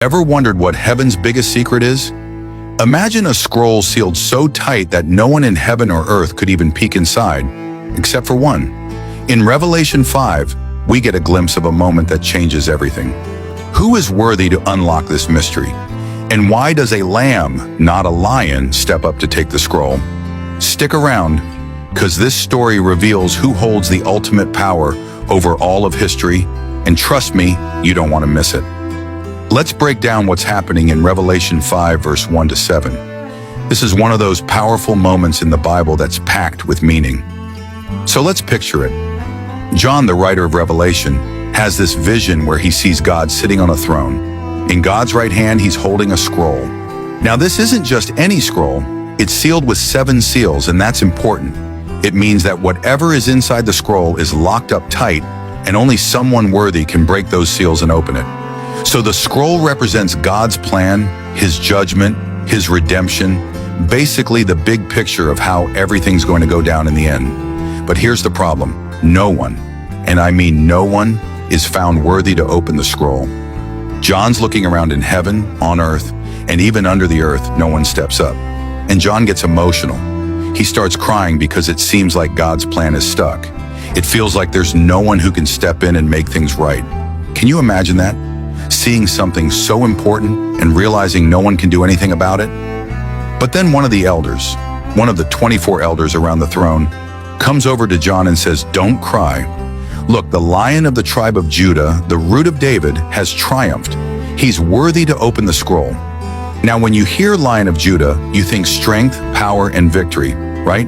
Ever wondered what heaven's biggest secret is? Imagine a scroll sealed so tight that no one in heaven or earth could even peek inside, except for one. In Revelation 5, we get a glimpse of a moment that changes everything. Who is worthy to unlock this mystery? And why does a lamb, not a lion, step up to take the scroll? Stick around, because this story reveals who holds the ultimate power over all of history, and trust me, you don't want to miss it. Let's break down what's happening in Revelation 5, verse 1 to 7. This is one of those powerful moments in the Bible that's packed with meaning. So let's picture it. John, the writer of Revelation, has this vision where he sees God sitting on a throne. In God's right hand, he's holding a scroll. Now, this isn't just any scroll. It's sealed with 7 seals, and that's important. It means that whatever is inside the scroll is locked up tight, and only someone worthy can break those seals and open it. So the scroll represents God's plan, his judgment, his redemption, basically the big picture of how everything's going to go down in the end. But here's the problem. No one, and I mean no one, is found worthy to open the scroll. John's looking around in heaven, on earth, and even under the earth, no one steps up. And John gets emotional. He starts crying because it seems like God's plan is stuck. It feels like there's no one who can step in and make things right. Can you imagine that? Seeing something so important and realizing no one can do anything about it? But then one of the elders, one of the 24 elders around the throne, comes over to John and says, "Don't cry. Look, the Lion of the tribe of Judah, the Root of David, has triumphed. He's worthy to open the scroll." Now, when you hear Lion of Judah, you think strength, power, and victory, right?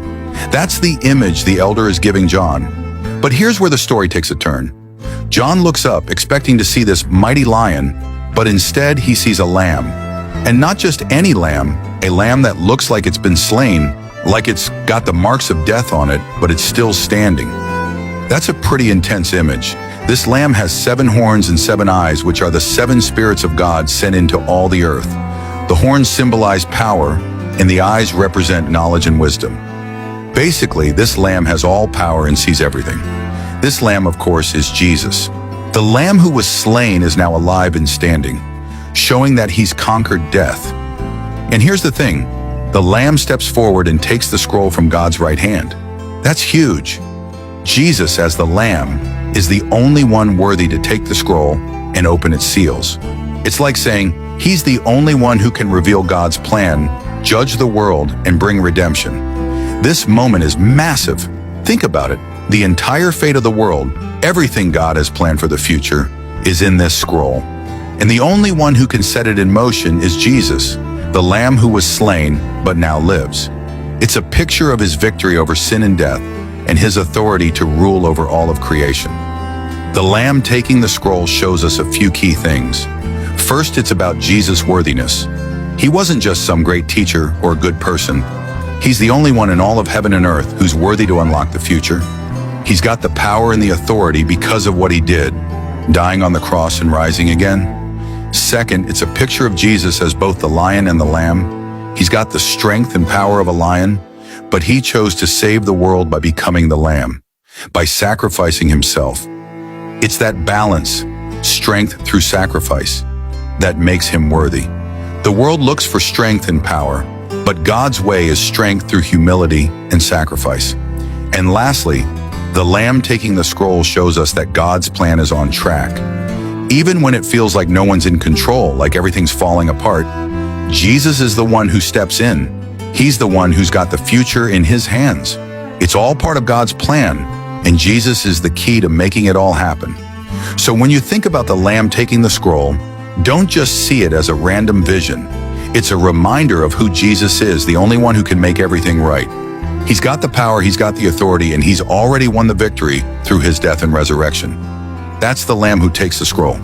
That's the image the elder is giving John. But here's where the story takes a turn. John looks up, expecting to see this mighty lion, but instead he sees a lamb. And not just any lamb, a lamb that looks like it's been slain, like it's got the marks of death on it, but it's still standing. That's a pretty intense image. This lamb has 7 horns and 7 eyes, which are the 7 spirits of God sent into all the earth. The horns symbolize power, and the eyes represent knowledge and wisdom. Basically, this lamb has all power and sees everything. This lamb, of course, is Jesus. The lamb who was slain is now alive and standing, showing that he's conquered death. And here's the thing, the lamb steps forward and takes the scroll from God's right hand. That's huge. Jesus, as the lamb, is the only one worthy to take the scroll and open its seals. It's like saying, he's the only one who can reveal God's plan, judge the world, and bring redemption. This moment is massive. Think about it. The entire fate of the world, everything God has planned for the future, is in this scroll. And the only one who can set it in motion is Jesus, the Lamb who was slain but now lives. It's a picture of his victory over sin and death and his authority to rule over all of creation. The Lamb taking the scroll shows us a few key things. First, it's about Jesus' worthiness. He wasn't just some great teacher or good person. He's the only one in all of heaven and earth who's worthy to unlock the future. He's got the power and the authority because of what he did, dying on the cross and rising again. Second, it's a picture of Jesus as both the lion and the lamb. He's got the strength and power of a lion, but he chose to save the world by becoming the lamb, by sacrificing himself. It's that balance, strength through sacrifice, that makes him worthy. The world looks for strength and power, but God's way is strength through humility and sacrifice. And lastly, the lamb taking the scroll shows us that God's plan is on track. Even when it feels like no one's in control, like everything's falling apart, Jesus is the one who steps in. He's the one who's got the future in his hands. It's all part of God's plan, and Jesus is the key to making it all happen. So when you think about the lamb taking the scroll, don't just see it as a random vision. It's a reminder of who Jesus is, the only one who can make everything right. He's got the power, he's got the authority, and he's already won the victory through his death and resurrection. That's the Lamb who takes the scroll.